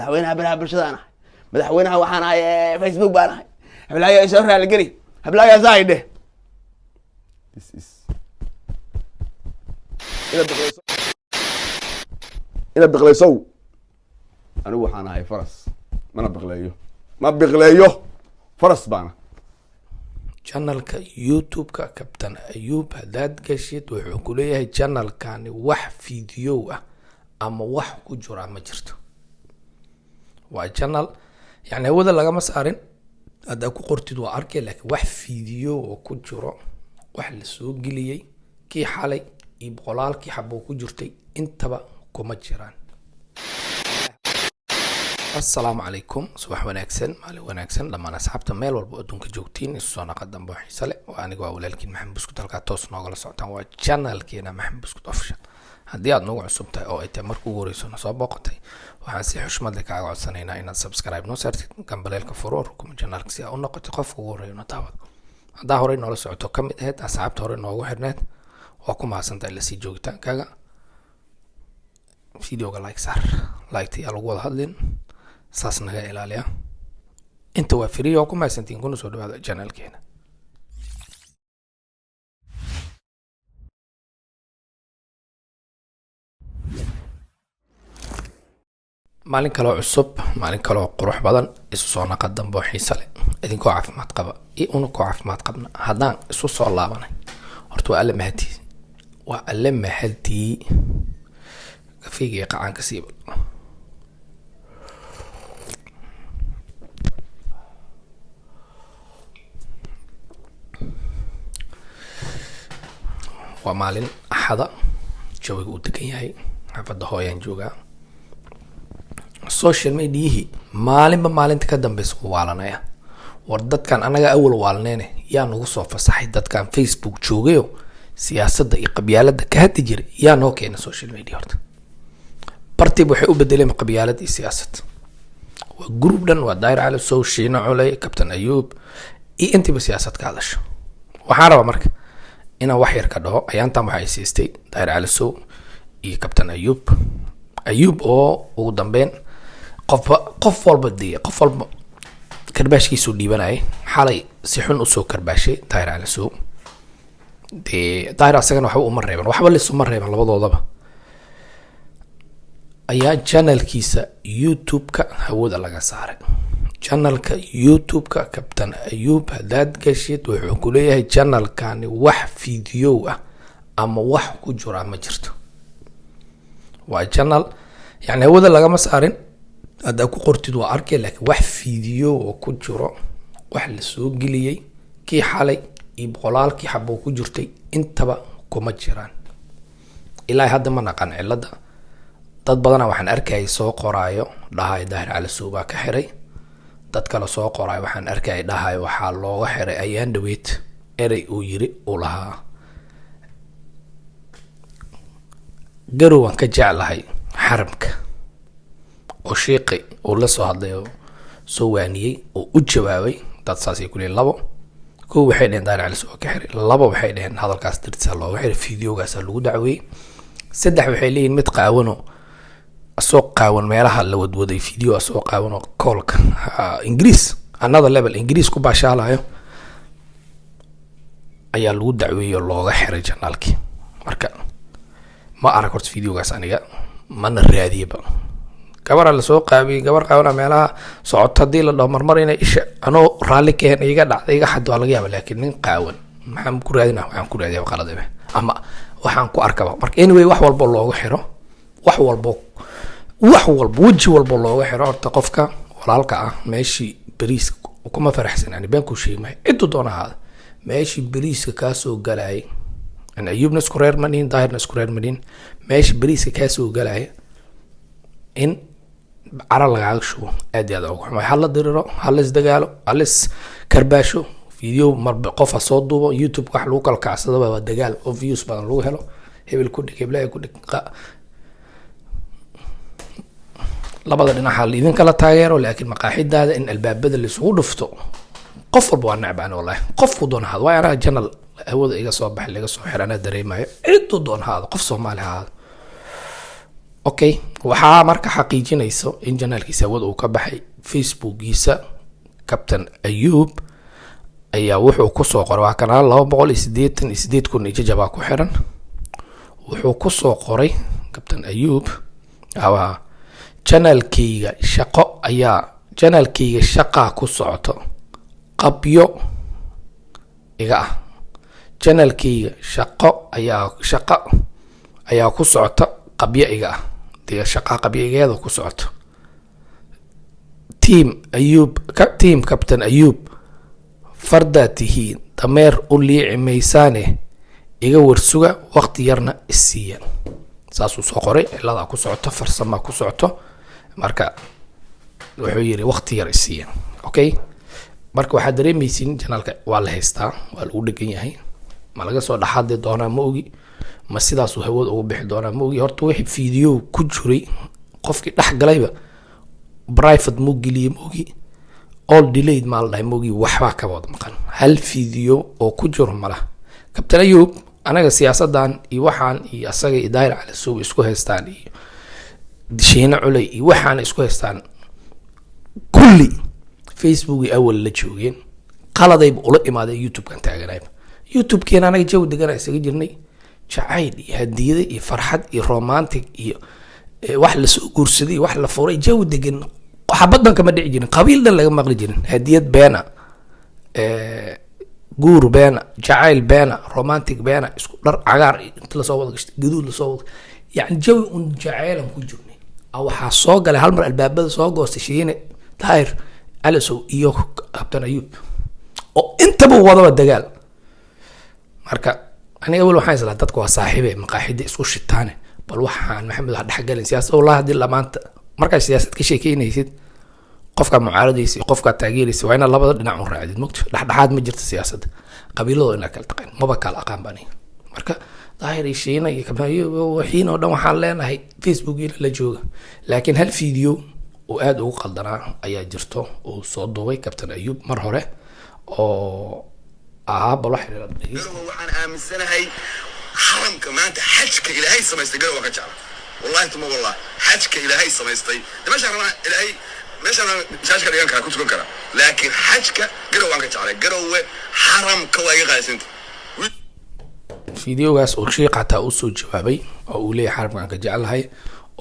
madaxweynaha baraha bulshada aan ahay madaxweynaha waxaan ahay Facebook baan ahay hablaayo soo raali geli hablaayo zaide ila biqlayso anigu waxaan ahay faras mana biqlayo ma biqlayo faras baana channelka YouTube-ka Captain Ayub hadaad gashid wuxuu ku leeyahay channelkani wax video ah ama wax ku jira ma jirto waa channel yani wada lagama saarin hada ku qortid waa arkay laakiin wax video oo ku jiro wax la soo geliyay kii xalay iyo boqolaalkii xabo ku jirtay intaba kuma jiraan. السلام عليكم صباح وناكسن مالي وناكسن لما نسحبت ميل والبو أدونك جوكتين إسونا قدام بوحي سالي وأنا قوى ولالكين محمد بسكوت هلقا توس نوغل سعطان waa channelkeena محمد بسكوت official haddii aad nagu cusub tahay oo ay tahay markuu ugu horeyso na soo booqatay waxaan si xushmad leh kaaga codsanaynaa inaad subscribe noo saartid gambaleelka furo rukuma channelka si aad u noqotid qofka ugu horeeyo na daawad haddaa horey noola socoto ka mid ahayd asxaabta hore noogu xirneed waa ku mahadsantahay la sii joogitaankaaga videoga like saar like tii lagu wada hadlin saas naga ilaaliya inta waa free oo ku mahadsantiin kuna soo dhawaada channelkeena maalin kale cusub maalin kale qurux badan isu soo naqad dambe xiiso leh idinkoo caafimaad qaba iyo una koo caafimaad qabna haddaan isu soo laabanay horta waa alle mahadii kafeega qacanka siibal waa maalin axada jawiga uu degan yahay xaafadda hooyaan joogaa social media maalinba maalinta ka dambeysa u waalanaya war dadkan anaga awal waalneene yaa nagu soo fasaxay dadkan Facebook joogayo siyaasadda iyo qabyaaladda ka hadli jiray yaa noo keena social media horta bartiib waxay u bedeleen qabyaalad iyo siyaasad waa group dhan waa daayir cali soo shiina culay Captain Ayub iyo intiba siyaasad ka hadasho waxaan rabaa marka ina wax yar ka dhaho ayaantan waxay siistay daayir cali soo iyo Captain Ayub oo ugu dambeyn qof walba karbaashkiisu dhiibanay xalay si xun u soo karbaashay daayir cali soo daayir asagana waxba uma reeban waxba lisuma reeban labadoodaba ayaa channelkiisa YouTube-ka hawada laga saaray channelka YouTube-ka Captain Ayub hadaad gashid wuxuu ku leeyahay channelkani wax video ah ama wax ku jira ma jirto waa channel yani wada lagama saarin hada ku qortid waa arkay laakiin wax video oo ku jiro wax la soo geliyay kii xalay iyo boqolaalkii xabo ku jirtay intaba kuma jiraan ilaa hadda ma naqan cilada dad badan waxaan arkay soo qoraayo dhahay daahir cali suuba ka xiray dad kale soo qoraayo waxaan arkay dhahay waxa looga xiray ayaan dhaweed eray uu yiri oo lahaa garowan ka jeclahay xaramka oo sheeqi oo la soo hadlay oo soo waaniyay oo u jawaabay dad saasi ku leeyahay labo koo waxay dheen daahir cali suuba ka xiray labo waxay dheen hadalkaas dirtiisa looga xiray videogaas lagu dacweeyay saddex waxay leeyihiin mid qaawano soo qaawan meelaha la wadwaday video soo qaawano callka English another level English ku baashaalayo ayaa lagu dacweeyo looga xiray channelki marka ma arag horta videogaas aniga mana raadiyaba gabar la soo qaabiyay gabar qaawna meelaha socota hadii la dhaw marmar inay isha anoo raali keen iga dhacday iga xad waa laga yaabaa laakiin nin qaawan maxaan ku raadinaa waxaan ku raadiyaa qaladabe ama waxaan ku arkaba marka anyway wax walba looga xiro wax walba waji walba looga xiro horta qofka walaalka ah meeshii bariis kuma faraxsan yani baan ku sheegay inta doonaha meeshii bariiska ka soo galay in Ayubna isku reer manin daahirna isku reer manin meeshii bariiska ka soo galay in ara laga shubo aad aad ugu xumay hal la diriro hal is dagaalo hal is karbaasho video marba qof soo duubo YouTube wax lagu kala kacsado waa dagaal oo views badan lagu helo hebel ku dhigay blay ku dhig labada dhinac hal idin kala taageero laakiin maqaaxidaada in albaabada la isugu dhufto qof walba waa nacbaan wallahi qofku doon hada waa ana channel awooda iga soo baxay laga soo xirana dareemayo inta doon hada qof Soomaali hada okay waxaa marka xaqiijinayso in janaalkiisa hawada uu ka baxay facebookiisa Captain Ayub ayaa wuxuu ku soo qoray waa kanaal 288 ijajaba ku xiran wuxuu ku soo qoray Captain Ayub janaalkayga shaqo ku socoto qabyo iga ah janaalkayga shaqo ayaa ku socota qabyo iga ah dee shaqo qabyo igeeda ku socoto team Captain Ayub farda tihiin dameer u liici maysaane iga warsuga waqti yarna isiiya saasuu soo qoray cilada ku socoto farsama ku socoto marka wuxuu yiri waqti yar isiiya okay marka waxa dareemaysiin janaalka waa la haystaa waa lagu dhagan yahay ma laga soo dhaxaday doonaa ma ogi ma sidaas uu hawada ugu bixi doonaa ma ogi horta wixii video ku jiray qofkii dhax galayba private mu geliye ma ogi all delayed ma la ma ogi waxba ka wada maqan hal video oo ku jiro malaha Captain Ayub anaga siyaasadan iyo waxaan iyo asaga idaayir cali soo isku haystaan iyo disheena culay iyo waxaan isku haystaan kulli Facebook iyo awal la joogeen qaladay ula imaaday YouTube kan taaganayba YouTube keena anaga jaw degan isaga jirnay jacayl iyo hadiyada iyo farxad iyo romantic iyo wax la soo guursaday wax la furay jaw degan xabadan kama dhici jirin qabiildan laga maqli jirin hadiyad beena guur beena jacayl beena romantic beena isku dhar cagaar inta la soo wada gashtay gaduud la soo wada yani jawi un jacaylan ku jirnay waxa soo galay hal mar albaabada soo goostay shiine daayir alisow iyo Captain Ayub oo intaba wadaba dagaal marka aniga wal waxaan isla dadku waa saaxiibe maqaaxida isku shitaane bal waxaan maxamed wax dhaxgalin siyaasad wallahi hadii la maanta marka siyaasad ka sheekeynaysid qofka mucaaradaysi qofka taageeraysi waa in labada dhinac u raacid mugto dhaxdhaxaad ma jirto siyaasad qabiilada in kala taqaan maba kala aqaan bani marka daahir shiina iyo Captain Ayub waxiin oo dhan waxaan leenahay Facebook la jooga laakiin hal video oo aad ugu qaldanaa ayaa jirto oo soo duubay Captain Ayub mar hore oo bal wax waxaan aaminsanahay xaramka maanta xajka ilaahay samaystay garow ka jecel wallahi tuma wallahi xajka ilaahay samaystay meeshaan ilaahay meeshaan xajka dhigan kara ku tukan kara laakiin xajka garow ka jecel garow xaramka waa iga qaasint videogaas oo sheeqata uu soo jawaabay oo uu leeyahay xaramka ka jecelahay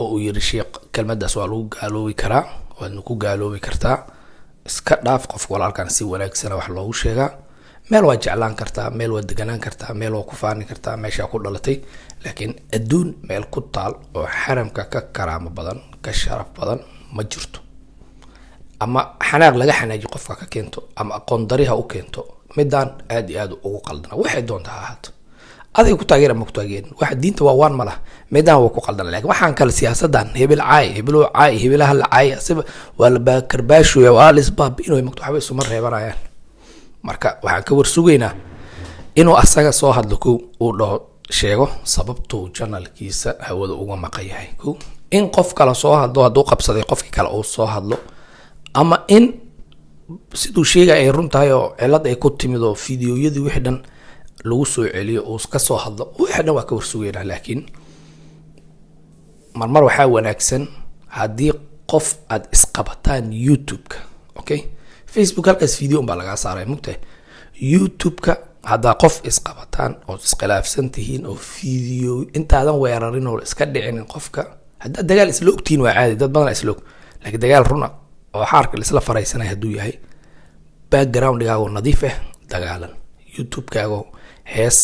oo uu yiri sheeq kelmadaas waa lagu gaaloobi karaa waadna ku gaaloobi kartaa iska dhaaf qof walaalkan si wanaagsan wax loogu sheegaa meel waa jeclaan kartaa meel waa deganaan kartaa meel waa ku faani kartaa meesha ku dhalatay laakiin adduun meel ku taal oo xaramka ka karaamo badan ka sharaf badan ma jirto ama xanaaq laga xanaaji qofka ka keento ama aqoon dariha u keento midaan aad iyo aad ugu qaldana waxay doontaa ahaato adiga ku taageer ama ku taageerin waxa diinta waa waan malaha midaan waa ku qaldana laakiin waxaan kale siyaasadan hebel caay hebelaha la caay asiba waa la bakarbaasho waa la isbaab inuu magto waxba isuma reebanayaan marka waxaan ka warsugeynaa inuu asaga soo hadlo ko uu dhaho sheego sababtuu janaalkiisa hawada uga maqayahay ko in qof kale soo hadlo hadduu qabsaday qofkii kale uu soo hadlo ama in siduu sheegay ay runtahay oo cilad ay ku timid oo fiidiyoyadii wixii dhan lagu soo celiyo oo ka soo hadlo wixii dhan waa ka warsugeynaa laakiin marmar waxaa wanaagsan haddii qof aad isqabataan YouTube-ka okay Facebook halkaas video baa laga saaray mugtahay YouTube-ka hadda qof isqabataan oo isqalaafsan tihiin oo video intaadan weerarin oo iska dhicin qofka hadda dagaal isla ogtiin waa caadi dad badan isla og laakiin dagaal runa oo xaarka isla faraysanay haduu yahay background-gaaga nadiif ah dagaalan YouTube-kaaga hees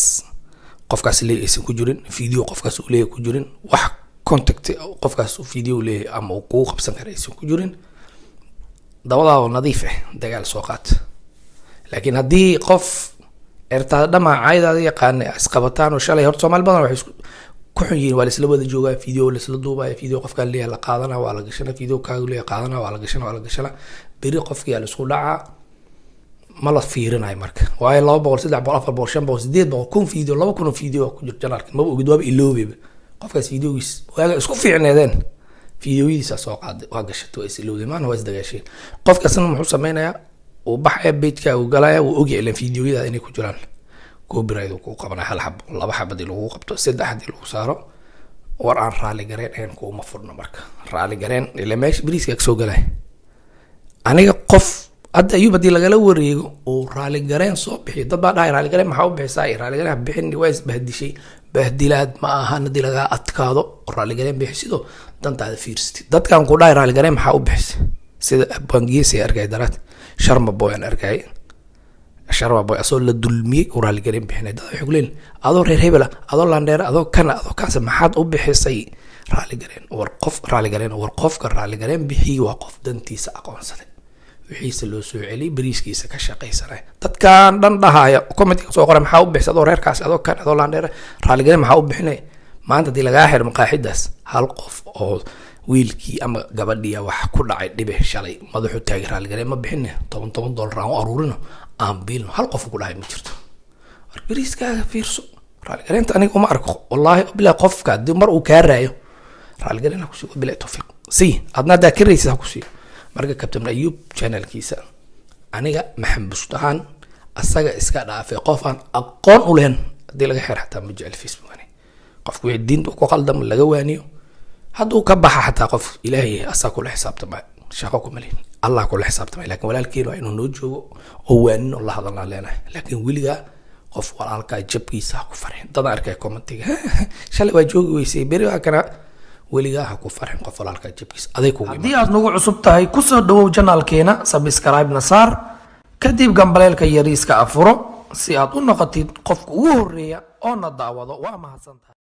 qofkaas leeyaysan ku jirin video qofkaas uu leeyahay ku jirin wax contact qofkaas uu video leeyahay ama uu ku qabsan karaysan ku jirin dawada nadiif ah dagaal soo qaat laakiin haddii qof ertaa dhama caaydaada yaqaan isqabataan oo shalay horta Soomaali badan waxay ku xun yihiin waa isla wada joogaa video la isla duubay video qofka leeyahay la qaadana waa la gashana video kaagu leeyahay qaadana waa la gashana bari qofkii la isku dhaca ma la fiirinayo marka waayo 200 300 400 500 600 kun video 200 video ku jira janaalka ma ogid waaba iloobe qofkaas videogiis waaga isku fiicneedeen videoyiisa soo qaaday waa gashato is ilowday maana waa isdagaasheen qofkaasna muxuu sameeynaya oo baxay page-ka uu galaya uu ogyay in videoyada inay ku jiraan copyright ku qabana hal xab laba xabad lagu qabto saddex hadii lagu saaro war aan raali gareen een kuuma furno marka raali gareen ilaa meesha bariiska soo galay aniga qof hadda ayuu badii lagala wareego oo raali gareen soo bixiyo dad baa dhahay raali gareen maxaa u bixisaa raali gareen bixin waa isbahdishay bahdilaad ma aha hadii laga adkaado raali gareen bixiso dantaada fiirsatid dadkan ku dhahay raali gareen maxaa u bixisay sida bangiyeesi arkay daraad sharma boy aan arkay sharma boy asoo la dulmiyay oo raali gareen bixinay dad waxay ku leeyihiin adoo reer hebela adoo landheer adoo kana adoo kaas maxaad u bixisay raali gareen war qof raali gareen war qofka raali gareen bixiyo waa qof dantiisa aqoonsaday wixiisa loo soo celiyay bariiskiisa ka shaqaysanay dadkan dhan dhahaya comment soo qoray maxaa u bixisay adoo reerkaas adoo kan adoo landheer raali gareen maxaa u bixinay maanta dii laga xir maqaaxidaas hal qof oo wiilkii ama gabadhii wax ku dhacay dhibe shalay madaxu taagi raali gareen ma bixin $10 aan u aruurino aan biilno hal qof ku dhahay ma jirto war bariiskaaga fiirso raali gareenta aniga uma arko wallahi bilaa qofka dib mar uu ka raayo raali gareen ku soo bilaa tawfiiq si adna da kiraysa ku sii marka kabtan ayub channelkiisa aniga maxamed bustaan asaga iska dhaafay qof aan aqoon u leen hadii laga xir xataa ma jecel Facebook ani qofku wixii diinta ku qaldam laga waaniyo hadduu ka baxa xataa qof ilaahay asaa kula xisaabtama shaqo ku malin allah kula xisaabtama laakiin walaalkeen waa inuu noo joogo oo waanino la hadalna leenahay laakiin wiliga qof walaalka jabkiisa ku farxin dad arkay commentiga shalay waa joogi weysay beri waa kana weliga ha ku farxin qof walaalka jabkiisa aday ku haddii aad nagu cusub tahay ku soo dhawow channelkeena subscribe na saar kadib gambaleelka yariiska afuro si aad u noqotid qofka ugu horeeya oo na daawado waa mahadsantahay